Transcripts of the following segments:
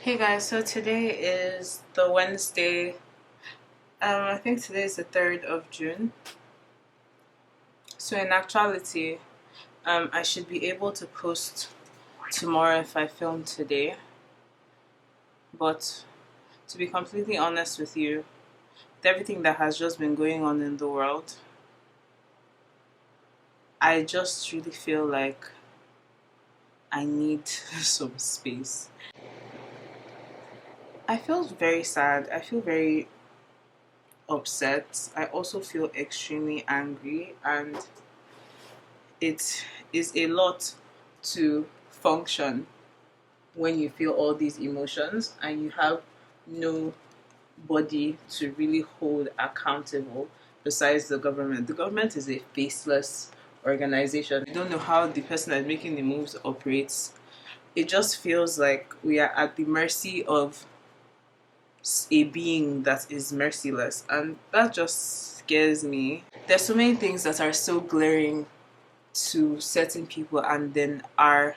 Hey guys, so today is the Wednesday. I think today is the 3rd of June. So in actuality, I should be able to post tomorrow if I film today. But to be completely honest with you, with everything that has just been going on in the world, I just really feel like I need some space. I feel very sad. I feel very upset. I also feel extremely angry, and it is a lot to function when you feel all these emotions and you have nobody to really hold accountable besides the government. The government is a faceless organization. You don't know how the person that's making the moves operates. It just feels like we are at the mercy of a being that is merciless, and that just scares me. There's so many things that are so glaring to certain people and then are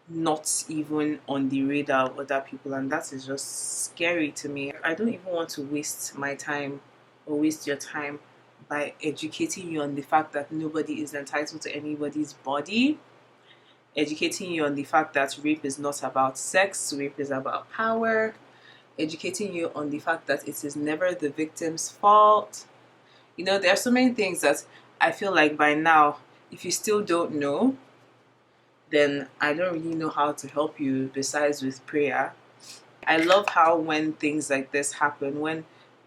not even on the radar of other people, and that is just scary to me. I don't even want to waste my time or waste your time by educating you on the fact that nobody is entitled to anybody's body, educating you on the fact that rape is not about sex, rape is about power, educating you on the fact that it is never the victim's fault. There are so many things that I feel like by now, if you still don't know, then I don't really know how to help you besides with prayer. I love how when things like this happen, when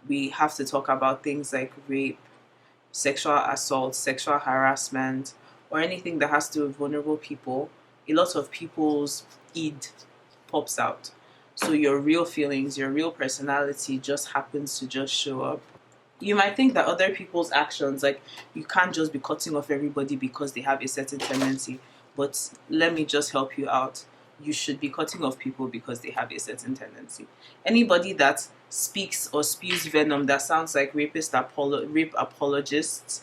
we have to talk about things like rape, sexual assault, sexual harassment, or anything that has to do with vulnerable people, a lot of people's id pops out. So your real feelings, your real personality just happens to just show up. You might think that other people's actions, like you can't just be cutting off everybody because they have a certain tendency. But let me just help you out. You should be cutting off people because they have a certain tendency. Anybody that speaks or spews venom that sounds like rape apologists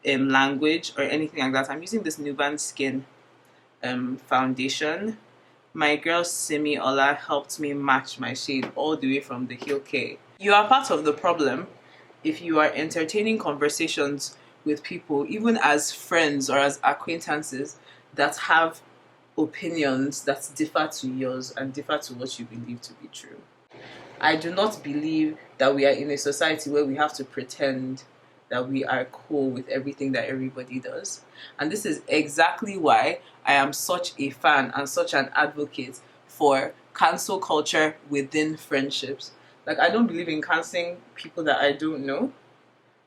language or anything like that. I'm using this Nuban Skin foundation. My girl Simi Ola helped me match my shade all the way from the heel K. You are part of the problem if you are entertaining conversations with people, even as friends or as acquaintances, that have opinions that differ to yours and differ to what you believe to be true. I do not believe that we are in a society where we have to pretend that we are cool with everything that everybody does. And this is exactly why I am such a fan and such an advocate for cancel culture within friendships. Like, I don't believe in canceling people that I don't know.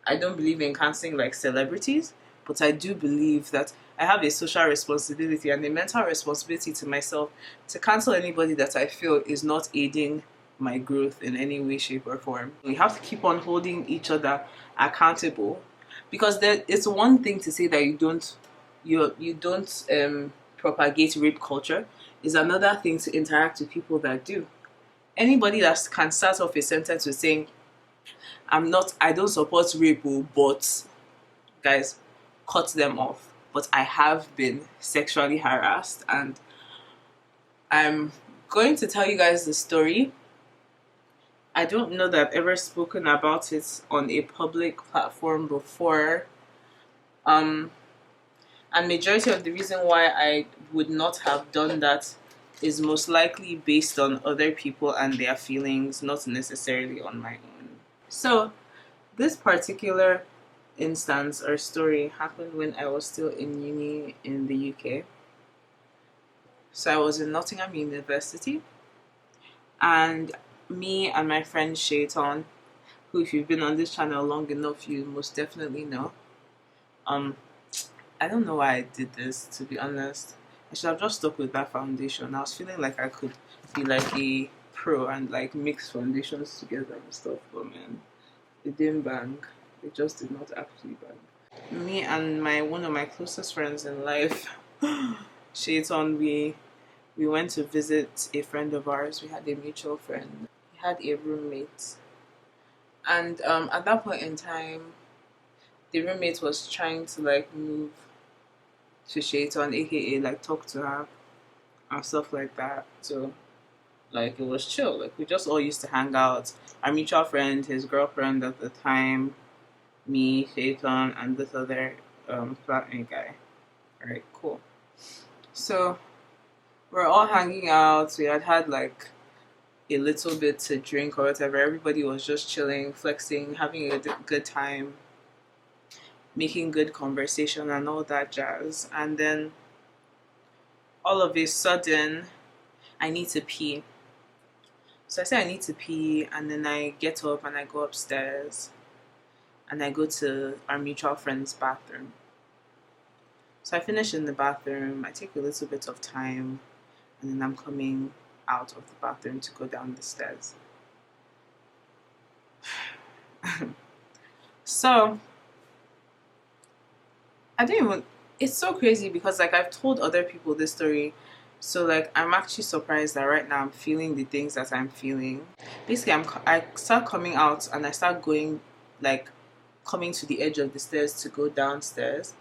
I don't believe in canceling like celebrities, but I do believe that I have a social responsibility and a mental responsibility to myself to cancel anybody that I feel is not aiding my growth in any way, shape, or form. We have to keep on holding each other accountable, because it's one thing to say that you don't propagate rape culture. Is another thing to interact with people that do. Anybody that can start off a sentence with saying, I don't support rape, but guys, cut them off. But I have been sexually harassed, and I'm going to tell you guys the story. I don't know that I've ever spoken about it on a public platform before. And majority of the reason why I would not have done that is most likely based on other people and their feelings, not necessarily on my own. So this particular instance or story happened when I was still in uni in the UK. So I was in Nottingham University, and me and my friend Shaitan, who, if you've been on this channel long enough, you most definitely know. I don't know why I did this, to be honest. I should have just stuck with that foundation. I was feeling like I could be like a pro and like mix foundations together and stuff, but man, it didn't bang. It just did not actually bang. Me and one of my closest friends in life, Shaitan, we went to visit a friend of ours. We had a mutual friend. He had a roommate, and at that point in time, the roommate was trying to like move to Shaitan, aka like talk to her and stuff like that. So Like, it was chill. Like, we just all used to hang out. Our mutual friend, his girlfriend at the time, me, Phaeton, and this other flatmate guy. Alright, cool. So we're all hanging out. We had like a little bit to drink or whatever. Everybody was just chilling, flexing, having a good time, making good conversation and all that jazz. And then all of a sudden, I need to pee. So I say I need to pee, and then I get up and I go upstairs and I go to our mutual friend's bathroom. So I finish in the bathroom, I take a little bit of time, and then I'm coming out of the bathroom to go down the stairs. So I don't even, it's so crazy because like I've told other people this story, so like I'm actually surprised that right now I'm feeling the things that I'm feeling. Basically I start coming out and I start going, like coming to the edge of the stairs to go downstairs,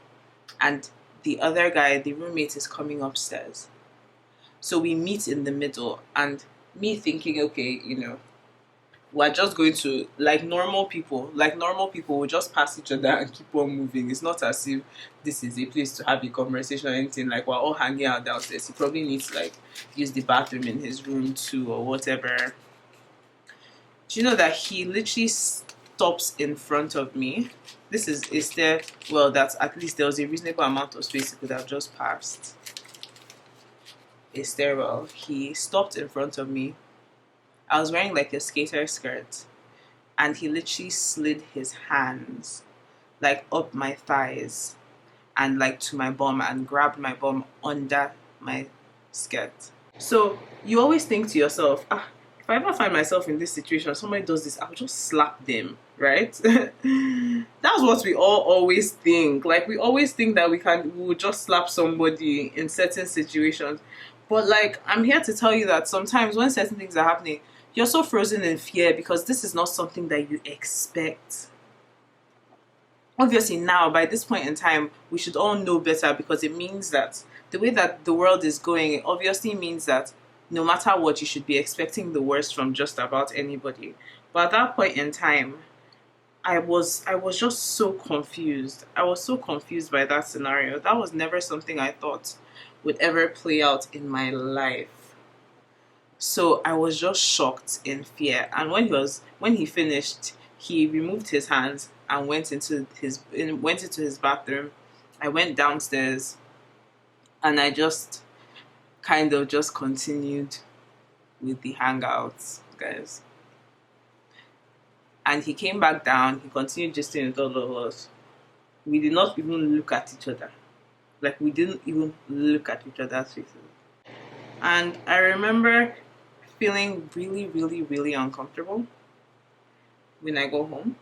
and the other guy, the roommate, is coming upstairs. So we meet in the middle, and me thinking, okay, we're just going to, like normal people will just pass each other and keep on moving. It's not as if this is a place to have a conversation or anything. Like, we're all hanging out downstairs. He probably needs to like use the bathroom in his room too or whatever. Do you know that he literally stops in front of me? This is a stair, well, that's at least there was a reasonable amount of space he could have just passed. A stairwell. He stopped in front of me. I was wearing like a skater skirt, and he literally slid his hands like up my thighs and like to my bum and grabbed my bum under my skirt. So you always think to yourself, if I ever find myself in this situation, somebody does this, I'll just slap them, right? That's what we all always think. Like, we always think that we will just slap somebody in certain situations. But like, I'm here to tell you that sometimes when certain things are happening, you're so frozen in fear because this is not something that you expect. Obviously now, by this point in time, we should all know better, because it means that the way that the world is going, it obviously means that no matter what, you should be expecting the worst from just about anybody. But at that point in time, I was just so confused. I was so confused by that scenario. That was never something I thought would ever play out in my life. So I was just shocked in fear. And when he finished, he removed his hands and went into his bathroom. I went downstairs, and I just kind of just continued with the hangouts, guys. And he came back down. He continued just with all of us. We did not even look at each other. Like, we didn't even look at each other's faces. And I remember feeling really, really, really uncomfortable when I go home.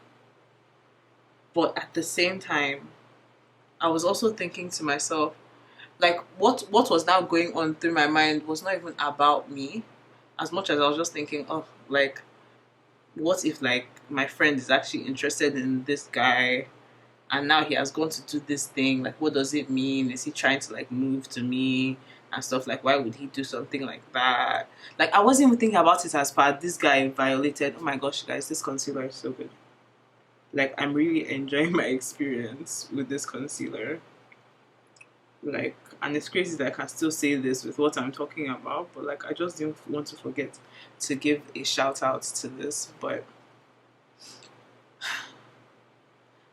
But at the same time, I was also thinking to myself, like, what was now going on through my mind was not even about me, as much as I was just thinking, oh, like, what if like my friend is actually interested in this guy, and now he has gone to do this thing? Like, what does it mean? Is he trying to like move to me and stuff? Like, why would he do something like that? Like, I wasn't even thinking about it as part this guy violated. Oh my gosh, guys, this concealer is so good. Like, I'm really enjoying my experience with this concealer. Like, and it's crazy that I can still say this with what I'm talking about, but like, I just didn't want to forget to give a shout out to this. But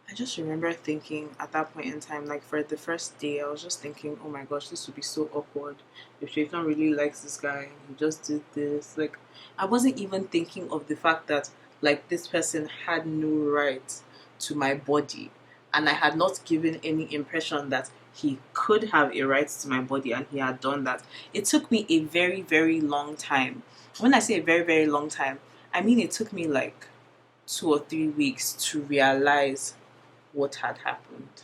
I just remember thinking at that point in time, like, for the first day, I was just thinking, oh my gosh, this would be so awkward if Shaitan really likes this guy. He just did this. Like, I wasn't even thinking of the fact that like this person had no right to my body, and I had not given any impression that he could have a right to my body, and he had done that. It took me a very, very long time. When I say a very, very long time, I mean it took me like 2 or 3 weeks to realize what had happened.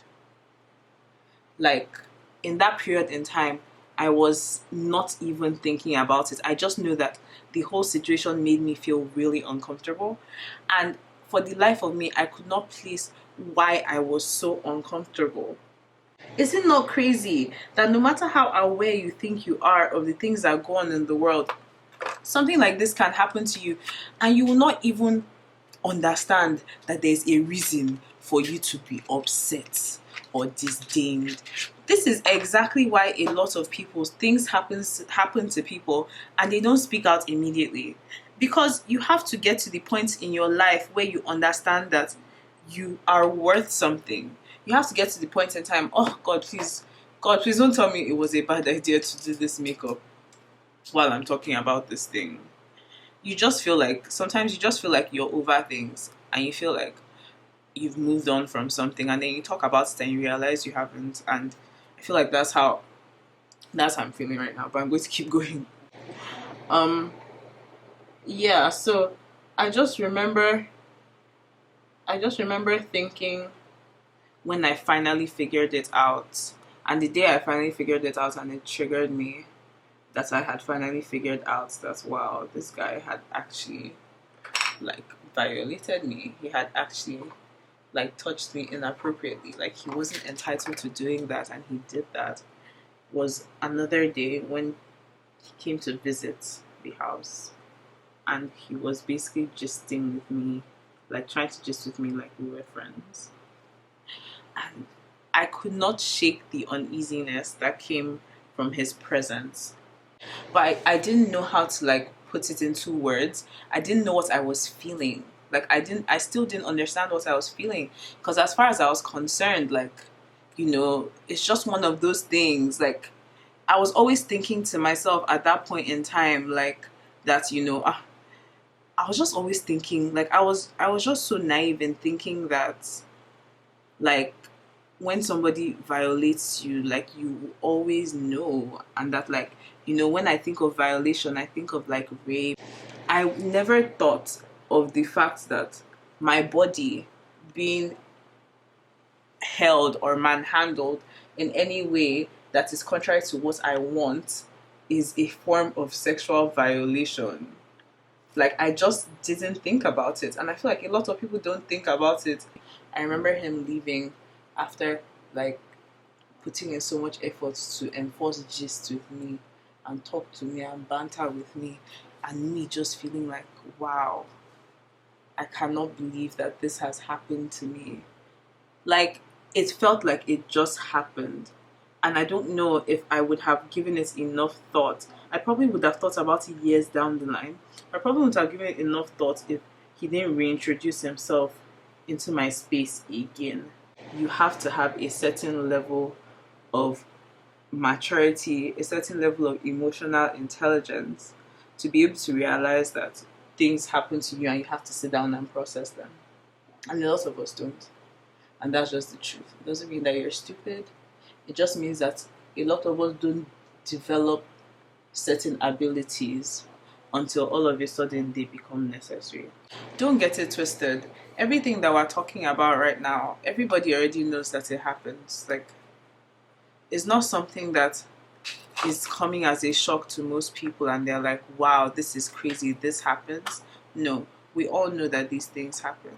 Like, in that period in time, I was not even thinking about it. I just knew that the whole situation made me feel really uncomfortable, and for the life of me, I could not place why I was so uncomfortable. Is it not crazy that no matter how aware you think you are of the things that go on in the world, Something like this can happen to you, and you will not even understand that there's a reason for you to be upset or disdained. This is exactly why a lot of people's things happen to people and they don't speak out immediately. Because you have to get to the point in your life where you understand that you are worth something. You have to get to the point in time, oh God, please don't tell me it was a bad idea to do this makeup while I'm talking about this thing. Sometimes you just feel like you're over things and you feel like you've moved on from something, and then you talk about it and you realize you haven't. And I feel like that's how I'm feeling right now, but I'm going to keep going. Yeah, so I just remember thinking, when I finally figured it out, and the day I finally figured it out and it triggered me, that I had finally figured out that, wow, this guy had actually like violated me. He had actually like touched me inappropriately. Like, he wasn't entitled to doing that, and he did that. Was another day when he came to visit the house, and he was basically gisting with me, like trying to gist with me like we were friends. And I could not shake the uneasiness that came from his presence. But I didn't know how to like put it into words. I didn't know what I was feeling. Like, I still didn't understand what I was feeling, because as far as I was concerned, like, it's just one of those things. Like, I was always thinking to myself at that point in time, like, that, I was just always thinking, like, I was just so naive in thinking that, like, when somebody violates you, like, you always know. And that, like, when I think of violation, I think of like rape. I never thought of the fact that my body being held or manhandled in any way that is contrary to what I want is a form of sexual violation. Like, I just didn't think about it, and I feel like a lot of people don't think about it. I remember him leaving after like putting in so much effort to enforce gist with me and talk to me and banter with me, and me just feeling like, wow, I cannot believe that this has happened to me. Like, it felt like it just happened. And I don't know if I would have given it enough thought. I probably would have thought about it years down the line. I probably would have given it enough thought if he didn't reintroduce himself into my space again. You have to have a certain level of maturity, a certain level of emotional intelligence to be able to realize that things happen to you and you have to sit down and process them. And a lot of us don't. And that's just the truth. It doesn't mean that you're stupid. It just means that a lot of us don't develop certain abilities until all of a sudden they become necessary. Don't get it twisted. Everything that we're talking about right now, everybody already knows that it happens. Like, it's not something that is coming as a shock to most people and they're like, wow, this is crazy, this happens. No, we all know that these things happen.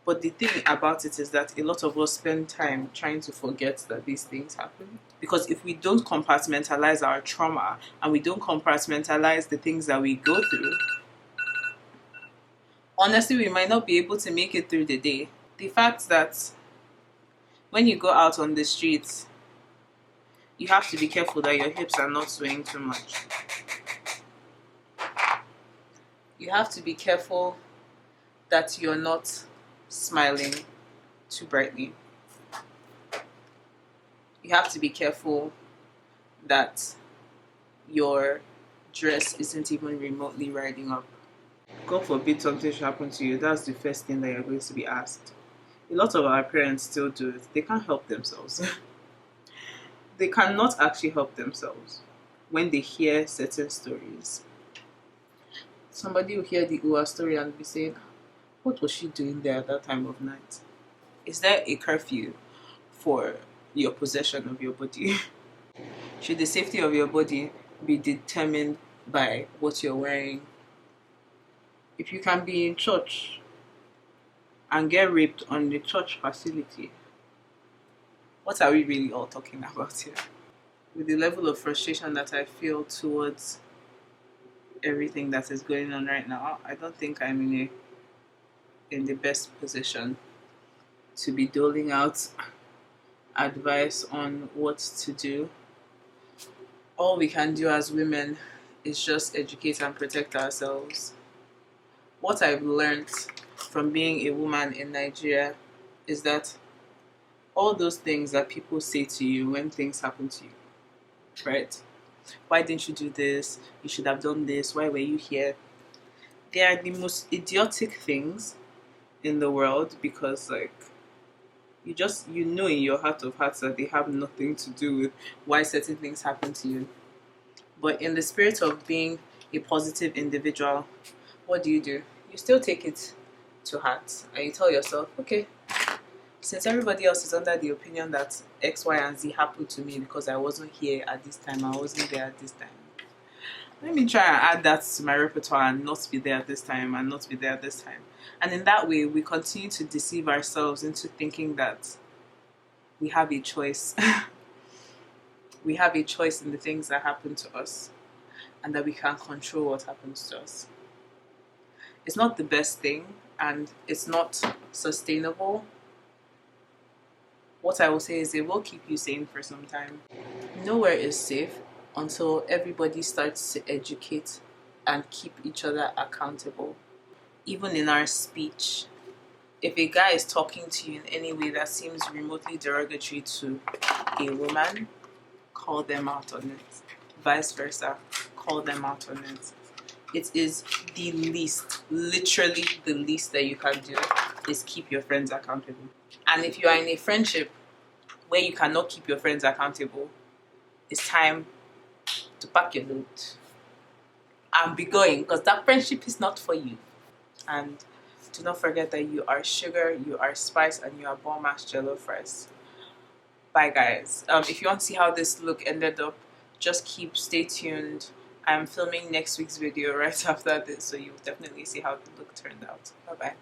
But the thing about it is that a lot of us spend time trying to forget that these things happen. Because if we don't compartmentalize our trauma and we don't compartmentalize the things that we go through, honestly, we might not be able to make it through the day. The fact that when you go out on the streets, you have to be careful that your hips are not swaying too much. You have to be careful that you're not smiling too brightly. You have to be careful that your dress isn't even remotely riding up. God forbid something should happen to you, that's the first thing that you're going to be asked. A lot of our parents still do it. They can't help themselves. They cannot actually help themselves when they hear certain stories. Somebody will hear the Ua story and be saying, what was she doing there at that time of night? Is there a curfew for your possession of your body? Should the safety of your body be determined by what you're wearing? If you can be in church and get raped on the church facility, what are we really all talking about here? With the level of frustration that I feel towards everything that is going on right now, I don't think I'm in the best position to be doling out advice on what to do. All we can do as women is just educate and protect ourselves. What I've learned from being a woman in Nigeria is that all those things that people say to you when things happen to you, right? Why didn't you do this? You should have done this. Why were you here? They are the most idiotic things in the world, because like you know in your heart of hearts that they have nothing to do with why certain things happen to you. But in the spirit of being a positive individual, what do? You still take it to heart and you tell yourself, okay, since everybody else is under the opinion that X, Y, and Z happened to me because I wasn't here at this time, I wasn't there at this time, let me try and add that to my repertoire and not be there at this time and not be there at this time. And in that way, we continue to deceive ourselves into thinking that we have a choice. We have a choice in the things that happen to us and that we can control what happens to us. It's not the best thing and it's not sustainable. What I will say is it will keep you sane for some time. Nowhere is safe until everybody starts to educate and keep each other accountable. Even in our speech, if a guy is talking to you in any way that seems remotely derogatory to a woman, call them out on it. Vice versa, call them out on it. It is the least, literally the least that you can do is keep your friends accountable. And if you are in a friendship where you cannot keep your friends accountable, it's time to pack your loot and be going, because that friendship is not for you. And do not forget that you are sugar, you are spice, and you are bomb ass jello fries. Bye guys. If you want to see how this look ended up, just stay tuned. I'm filming next week's video right after this, so you'll definitely see how the look turned out. Bye bye.